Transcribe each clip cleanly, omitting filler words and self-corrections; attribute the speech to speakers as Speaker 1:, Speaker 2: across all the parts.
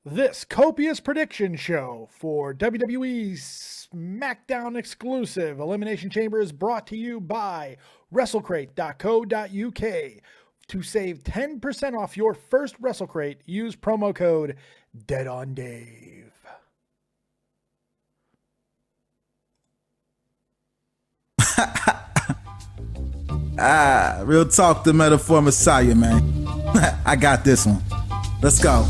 Speaker 1: This Copious prediction show for WWE SmackDown exclusive Elimination Chamber is brought to you by WrestleCrate.co.uk. To save 10% off your first WrestleCrate, use promo code DeadOnDave.
Speaker 2: Real talk, the metaphor messiah, man. I got this one. Let's go.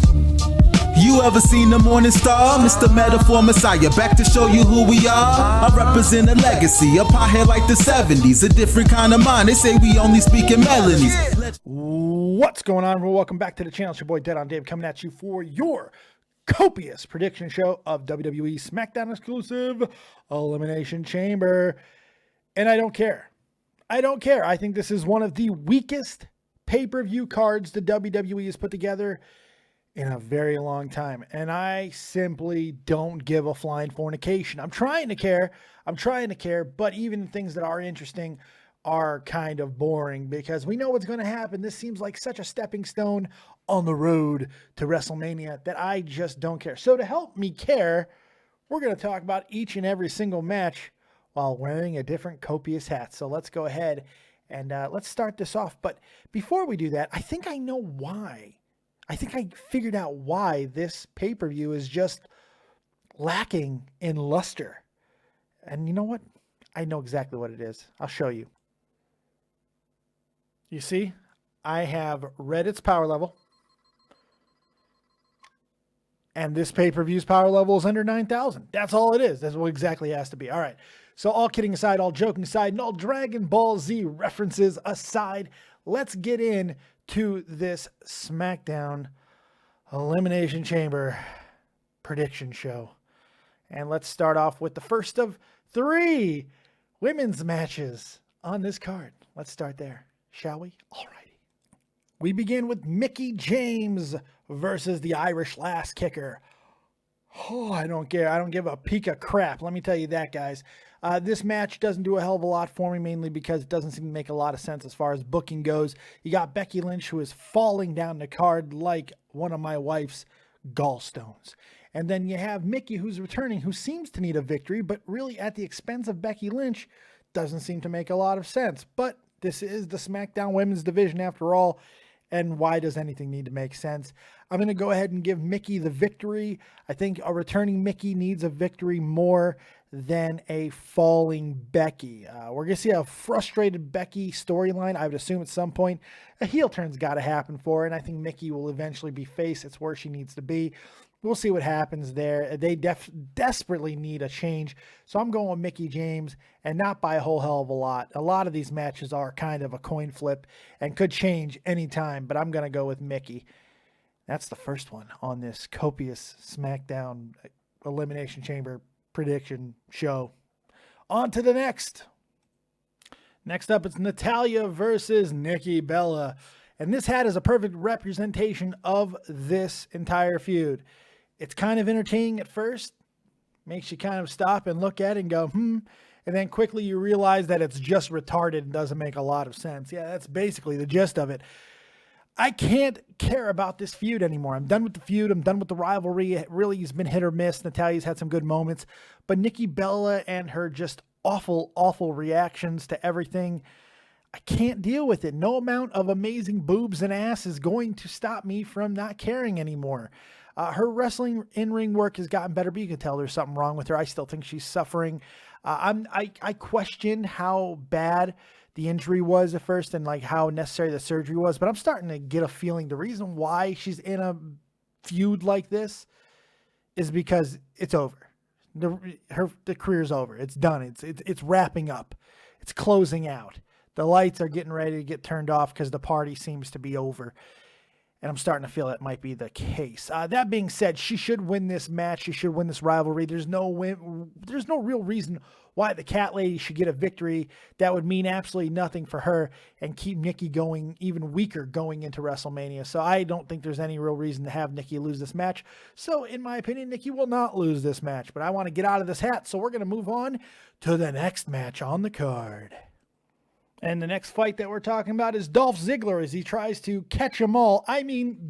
Speaker 2: You ever seen the morning star? Mr. Metaphor Messiah, back to show you who we are. I represent a legacy, a pothead like the 70s, a different kind of mind. They say we only speak in melodies.
Speaker 1: What's going on, everyone? Welcome back to the channel. It's your boy Dead on Dave coming at you for your Copious prediction show of WWE SmackDown exclusive Elimination Chamber. And I don't care. I don't care. I think this is one of the weakest pay-per-view cards the WWE has put together in a very long time. And I simply don't give a flying fornication. I'm trying to care, but even things that are interesting are kind of boring because we know what's going to happen. This seems like such a stepping stone on the road to WrestleMania that I just don't care. So to help me care, we're going to talk about each and every single match while wearing a different Copious hat. So let's go ahead and let's start this off. But before we do that, I think I know why. I think I figured out why this pay-per-view is just lacking in luster. And you know what? I know exactly what it is. I'll show you. You see, I have read its power level. And this pay-per-view's power level is under 9,000. That's all it is. That's what exactly it has to be. All right. So all kidding aside, all joking aside, and all Dragon Ball Z references aside, let's get in to this SmackDown Elimination Chamber prediction show. And let's start off with the first of 3 women's matches on this card. Let's start there, shall we? Alrighty. We begin with Mickie James versus the Irish Lass Kicker. Oh, I don't care. I don't give a peek of crap. Let me tell you that, guys. This match doesn't do a hell of a lot for me, mainly because it doesn't seem to make a lot of sense as far as booking goes. You got Becky Lynch, who is falling down the card like one of my wife's gallstones. And then you have Mickie, who's returning, who seems to need a victory, but really at the expense of Becky Lynch doesn't seem to make a lot of sense. But this is the SmackDown Women's Division after all. And why does anything need to make sense? I'm going to go ahead and give Mickie the victory. I think a returning Mickie needs a victory more than a falling Becky. We're going to see a frustrated Becky storyline. I would assume at some point a heel turn's got to happen for her, and I think Mickie will eventually be face. It's where she needs to be. We'll see what happens there. They desperately need a change. So I'm going with Mickie James, and not by a whole hell of a lot. A lot of these matches are kind of a coin flip and could change anytime, but I'm going to go with Mickie. That's the first one on this Copious SmackDown Elimination Chamber prediction show. On to the next. Next up, it's Natalya versus Nikki Bella. And this hat is a perfect representation of this entire feud. It's kind of entertaining at first, makes you kind of stop and look at it and go, and then quickly you realize that it's just retarded and doesn't make a lot of sense. Yeah, that's basically the gist of it. I can't care about this feud anymore. I'm done with the feud. I'm done with the rivalry. It really has been hit or miss. Natalya's had some good moments, but Nikki Bella and her just awful, awful reactions to everything, I can't deal with it. No amount of amazing boobs and ass is going to stop me from not caring anymore. Her wrestling in-ring work has gotten better, but you can tell there's something wrong with her. I still think she's suffering. I question how bad the injury was at first and like how necessary the surgery was, but I'm starting to get a feeling the reason why she's in a feud like this is because it's over. The career's over. It's done. It's wrapping up. It's closing out. The lights are getting ready to get turned off because the party seems to be over. And I'm starting to feel that might be the case. That being said, she should win this match. She should win this rivalry. There's no real reason why the Cat Lady should get a victory. That would mean absolutely nothing for her and keep Nikki going even weaker going into WrestleMania. So I don't think there's any real reason to have Nikki lose this match. So in my opinion, Nikki will not lose this match. But I want to get out of this hat, so we're going to move on to the next match on the card. And the next fight that we're talking about is Dolph Ziggler as he tries to catch them all,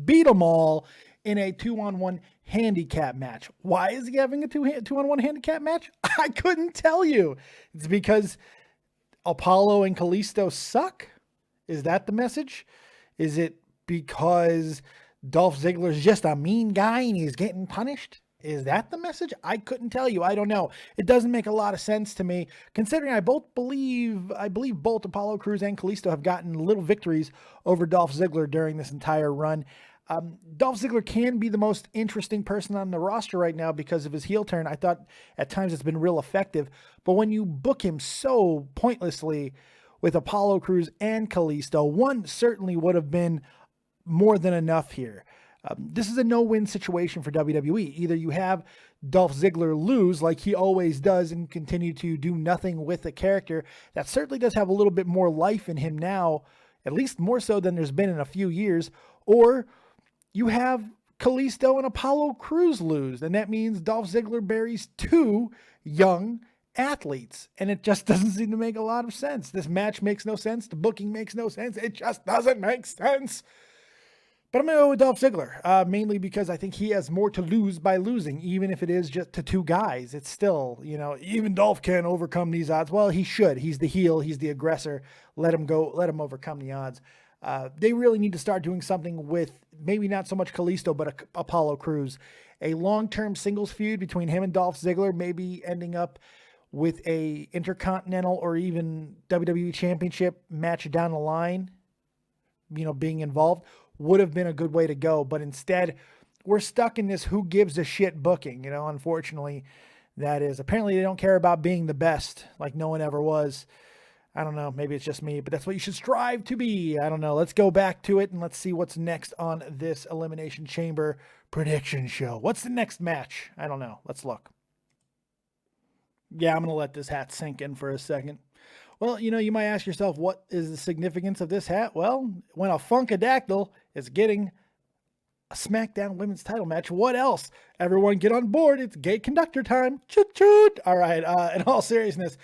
Speaker 1: beat them all in a 2-on-1 handicap match. Why is he having a 2-on-1 handicap match? I couldn't tell you. It's because Apollo and Kalisto suck? Is that the message? Is it because Dolph Ziggler's just a mean guy and he's getting punished? Is that the message? I couldn't tell you. I don't know. It doesn't make a lot of sense to me, considering I believe both Apollo Crews and Kalisto have gotten little victories over Dolph Ziggler during this entire run. Dolph Ziggler can be the most interesting person on the roster right now because of his heel turn. I thought at times it's been real effective, but when you book him so pointlessly with Apollo Crews and Kalisto, one certainly would have been more than enough here. This is a no-win situation for WWE. Either you have Dolph Ziggler lose like he always does and continue to do nothing with the character that certainly does have a little bit more life in him now, at least more so than there's been in a few years, or you have Kalisto and Apollo Crews lose, and that means Dolph Ziggler buries two young athletes, and it just doesn't seem to make a lot of sense. This match makes no sense. The booking makes no sense. It just doesn't make sense. But I'm going to go with Dolph Ziggler, mainly because I think he has more to lose by losing, even if it is just to two guys. It's still, even Dolph can overcome these odds. Well, he should. He's the heel. He's the aggressor. Let him go. Let him overcome the odds. They really need to start doing something with maybe not so much Kalisto, but Apollo Crews. A long-term singles feud between him and Dolph Ziggler, maybe ending up with a Intercontinental or even WWE Championship match down the line, being involved, would have been a good way to go. But instead, we're stuck in this who gives a shit booking. Unfortunately, that is. Apparently, they don't care about being the best like no one ever was. I don't know. Maybe it's just me, but that's what you should strive to be. I don't know. Let's go back to it and let's see what's next on this Elimination Chamber prediction show. What's the next match? I don't know. Let's look. Yeah, I'm going to let this hat sink in for a second. Well, you might ask yourself, what is the significance of this hat? Well, when a Funkadactyl is getting a SmackDown Women's title match, what else? Everyone get on board. It's gay conductor time. Choot choot. All right. In all seriousness,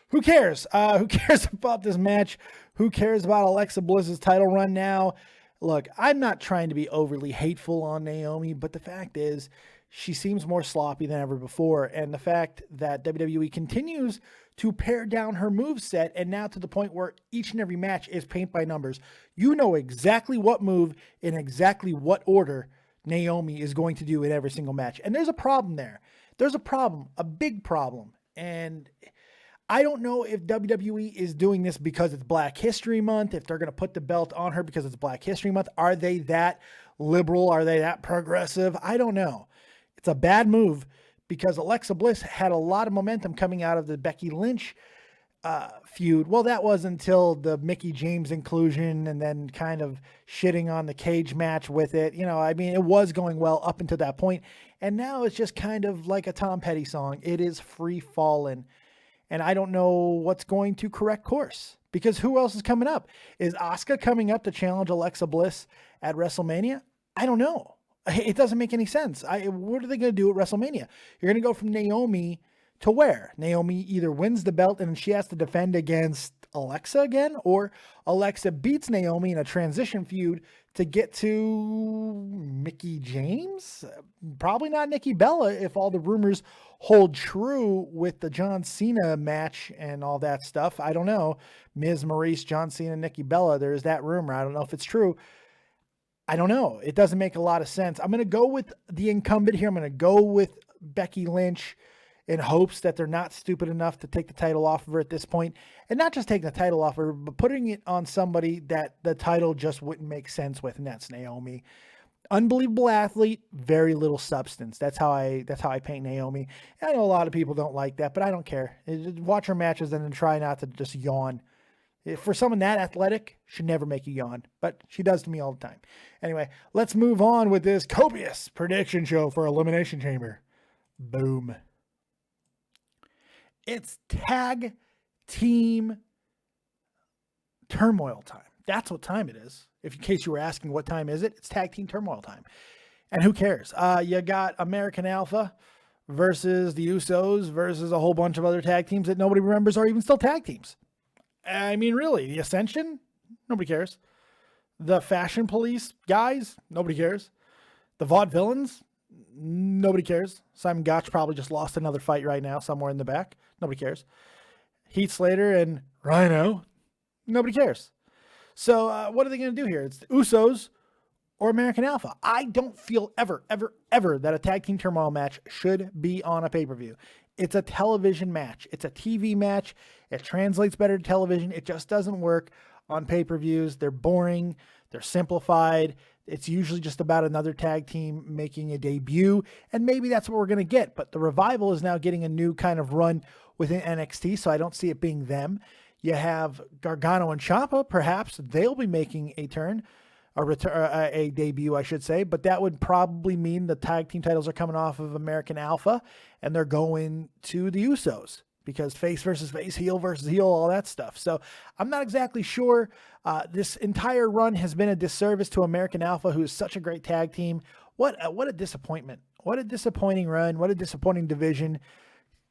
Speaker 1: who cares? Who cares about this match? Who cares about Alexa Bliss's title run now? Look, I'm not trying to be overly hateful on Naomi, but the fact is, she seems more sloppy than ever before. And the fact that WWE continues to pare down her moveset, and now to the point where each and every match is paint by numbers. You know exactly what move in exactly what order Naomi is going to do in every single match. And there's a problem there. There's a problem, a big problem. And I don't know if WWE is doing this because it's Black History Month, if they're going to put the belt on her because it's Black History Month. Are they that liberal? Are they that progressive? I don't know. It's a bad move because Alexa Bliss had a lot of momentum coming out of the Becky Lynch feud. Well, that was until the Mickie James inclusion and then kind of shitting on the cage match with it. It was going well up until that point. And now it's just kind of like a Tom Petty song. It is free falling. And I don't know what's going to correct course because who else is coming up? Is Asuka coming up to challenge Alexa Bliss at WrestleMania? I don't know. It doesn't make any sense. What are they going to do at WrestleMania? You're going to go from Naomi to where? Naomi either wins the belt and she has to defend against Alexa again, or Alexa beats Naomi in a transition feud to get to Mickie James? Probably not Nikki Bella if all the rumors hold true with the John Cena match and all that stuff. I don't know. Miz, Maurice, John Cena, Nikki Bella. There's that rumor. I don't know if it's true. I don't know. It doesn't make a lot of sense. I'm going to go with the incumbent here. I'm going to go with Becky Lynch in hopes that they're not stupid enough to take the title off of her at this point. And not just taking the title off of her, but putting it on somebody that the title just wouldn't make sense with, and that's Naomi. Unbelievable athlete, very little substance. That's how I paint Naomi. I know a lot of people don't like that, but I don't care. Watch her matches and then try not to just yawn. For someone that athletic, should never make you yawn, but she does to me all the time. Anyway, let's move on with this copious prediction show for Elimination Chamber. Boom. It's tag team turmoil time. That's what time it is. If in case you were asking what time is it, it's tag team turmoil time. And who cares? You got American Alpha versus the Usos versus a whole bunch of other tag teams that nobody remembers are even still tag teams. I mean, really, the Ascension, nobody cares. The Fashion Police guys, nobody cares. The Vaudevillains, nobody cares. Simon Gotch probably just lost another fight right now somewhere in the back. Nobody cares. Heath Slater and Rhino, nobody cares. So what are they going to do here? It's the Usos or American Alpha. I don't feel ever that a tag team turmoil match should be on a pay-per-view. It's a television match. It's a TV match. It translates better to television. It just doesn't work on pay-per-views. They're boring. They're simplified. It's usually just about another tag team making a debut, and maybe that's what we're going to get. But the Revival is now getting a new kind of run within NXT, so I don't see it being them. You have Gargano and Ciampa. Perhaps they'll be making a turn, a debut, I should say. But that would probably mean the tag team titles are coming off of American Alpha, and they're going to the Usos. Because face versus face, heel versus heel, all that stuff. So I'm not exactly sure. This entire run has been a disservice to American Alpha, who is such a great tag team. What a disappointment. What a disappointing run. What a disappointing division.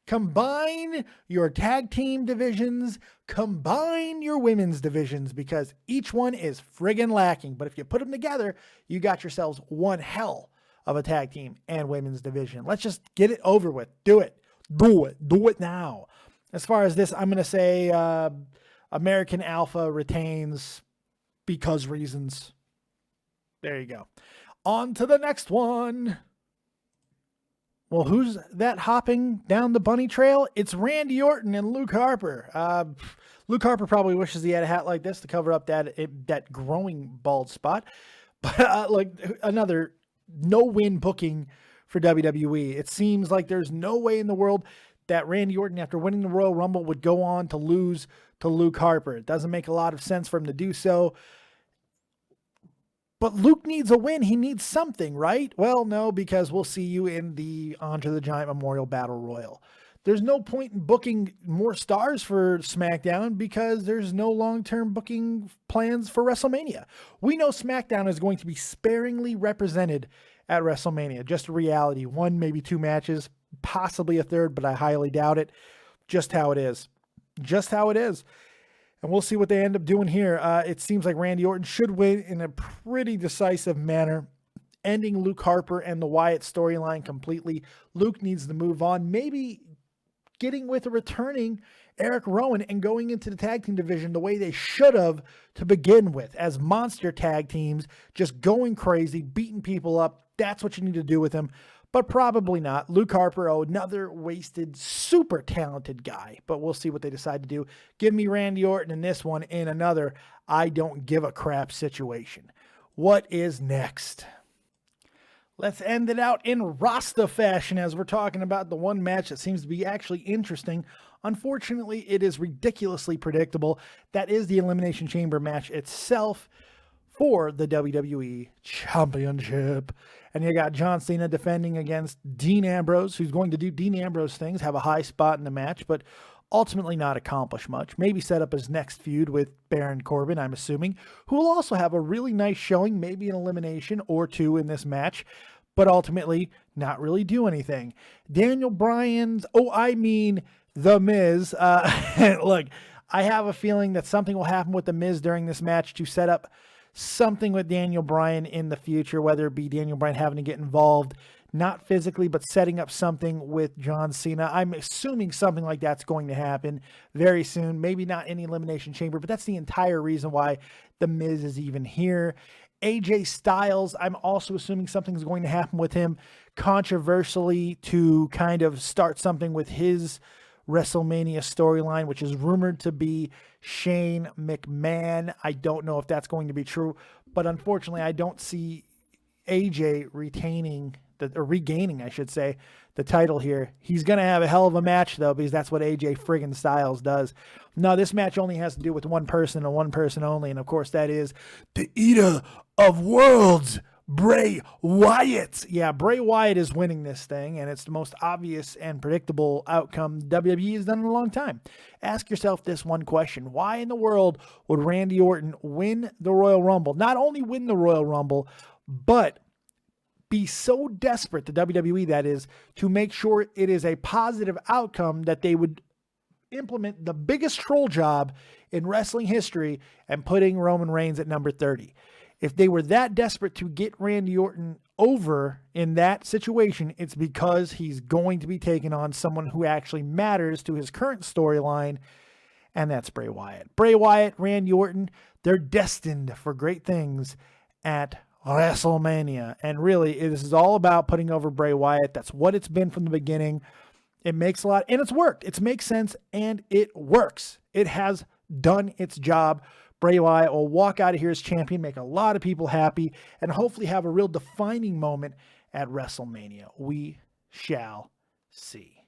Speaker 1: Combine your tag team divisions. Combine your women's divisions, because each one is friggin' lacking. But if you put them together, you got yourselves one hell of a tag team and women's division. Let's just get it over with. Do it. Do it now. As far as this, I'm going to say American Alpha retains because reasons. There you go. On to the next one. Well, who's that hopping down the bunny trail? It's Randy Orton and Luke Harper. Luke Harper probably wishes he had a hat like this to cover up that growing bald spot. But like another no-win booking for WWE. It seems like there's no way in the world that Randy Orton, after winning the Royal Rumble, would go on to lose to Luke Harper. It doesn't make a lot of sense for him to do so. But Luke needs a win. He needs something, right? Well, no, because we'll see you in the Andre the Giant Memorial Battle Royal. There's no point in booking more stars for SmackDown because there's no long-term booking plans for WrestleMania. We know SmackDown is going to be sparingly represented at WrestleMania. Just a reality. 1, maybe 2 matches, possibly a third, but I highly doubt it. Just how it is. Just how it is. And we'll see what they end up doing here. It seems like Randy Orton should win in a pretty decisive manner, ending Luke Harper and the Wyatt storyline completely. Luke needs to move on. Maybe getting with a returning Eric Rowan and going into the tag team division the way they should have to begin with, as monster tag teams, just going crazy, beating people up. That's what you need to do with him, but probably not. Luke Harper, another wasted, super talented guy, but we'll see what they decide to do. Give me Randy Orton in this one in another I don't give a crap situation. What is next? Let's end it out in Rasta fashion as we're talking about the one match that seems to be actually interesting. Unfortunately, it is ridiculously predictable. That is the Elimination Chamber match itself for the WWE Championship. And you got John Cena defending against Dean Ambrose, who's going to do Dean Ambrose things, have a high spot in the match, but ultimately not accomplish much. Maybe set up his next feud with Baron Corbin, I'm assuming, who will also have a really nice showing, maybe an elimination or 2 in this match, but ultimately not really do anything. Daniel Bryan's, The Miz. Look, I have a feeling that something will happen with The Miz during this match to set up something with Daniel Bryan in the future, whether it be Daniel Bryan having to get involved, not physically, but setting up something with John Cena. I'm assuming something like that's going to happen very soon. Maybe not in the Elimination Chamber, but that's the entire reason why The Miz is even here. AJ Styles, I'm also assuming something's going to happen with him controversially to kind of start something with his WrestleMania storyline, which is rumored to be Shane McMahon. I don't know if that's going to be true, but unfortunately, I don't see AJ regaining, I should say, the title here. He's going to have a hell of a match, though, because that's what AJ friggin' Styles does. No, this match only has to do with one person and one person only, and of course, that is the Eater of Worlds, Bray Wyatt. Yeah, Bray Wyatt is winning this thing, and it's the most obvious and predictable outcome WWE has done in a long time. Ask yourself this one question. Why in the world would Randy Orton win the Royal Rumble? Not only win the Royal Rumble, but be so desperate, the WWE that is, to make sure it is a positive outcome that they would implement the biggest troll job in wrestling history and putting Roman Reigns at number 30. If they were that desperate to get Randy Orton over in that situation, it's because he's going to be taking on someone who actually matters to his current storyline, and that's Bray Wyatt. Bray Wyatt, Randy Orton, they're destined for great things at WrestleMania. And really, this is all about putting over Bray Wyatt. That's what it's been from the beginning. It makes a lot, and it's worked. It makes sense, and it works. It has done its job. Bray Wyatt will walk out of here as champion, make a lot of people happy, and hopefully have a real defining moment at WrestleMania. We shall see.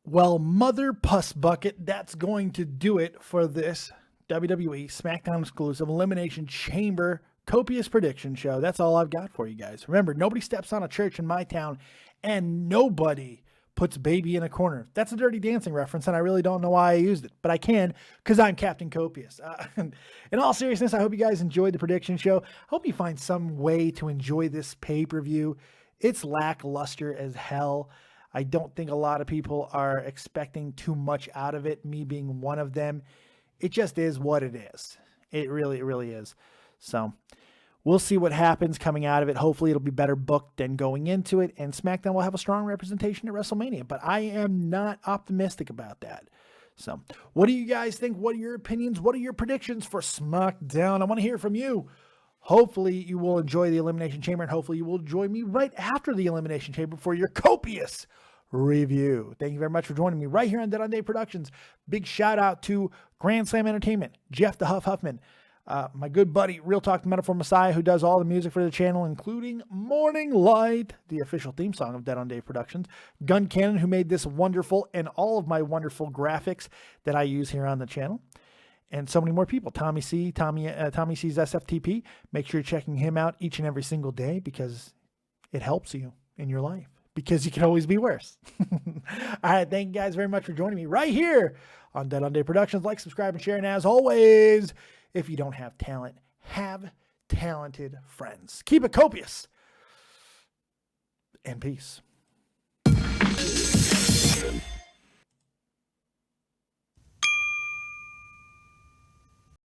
Speaker 1: Well, Mother Puss Bucket, that's going to do it for this WWE SmackDown exclusive Elimination Chamber Copious prediction show. That's all I've got for you guys. Remember, nobody steps on a church in my town, and nobody puts baby in a corner. That's a Dirty Dancing reference, and I really don't know why I used it, but I can because I'm Captain Copious. In all seriousness, I hope you guys enjoyed the prediction show. I hope you find some way to enjoy this pay-per-view. It's lackluster as hell. I don't think a lot of people are expecting too much out of it, me being one of them. It just is what it is. It really is. So we'll see what happens coming out of it. Hopefully it'll be better booked than going into it, and SmackDown will have a strong representation at WrestleMania, but I am not optimistic about that. So what do you guys think? What are your opinions? What are your predictions for SmackDown? I want to hear from you. Hopefully you will enjoy the Elimination Chamber, and hopefully you will join me right after the Elimination Chamber for your Copious review. Thank you very much for joining me right here on Dead on Day Productions. Big shout out to Grand Slam Entertainment, Jeff the Huff Huffman, my good buddy, Real Talk the Metaphor Messiah, who does all the music for the channel, including Morning Light, the official theme song of Dead on Day Productions, Guncannon, who made this wonderful and all of my wonderful graphics that I use here on the channel, and so many more people. Tommy C, Tommy C's SFTP. Make sure you're checking him out each and every single day because it helps you in your life, because you can always be worse. All right, thank you guys very much for joining me right here on Dead on Day Productions. Like, subscribe, and share. And as always, if you don't have talent, have talented friends. Keep it copious. And peace.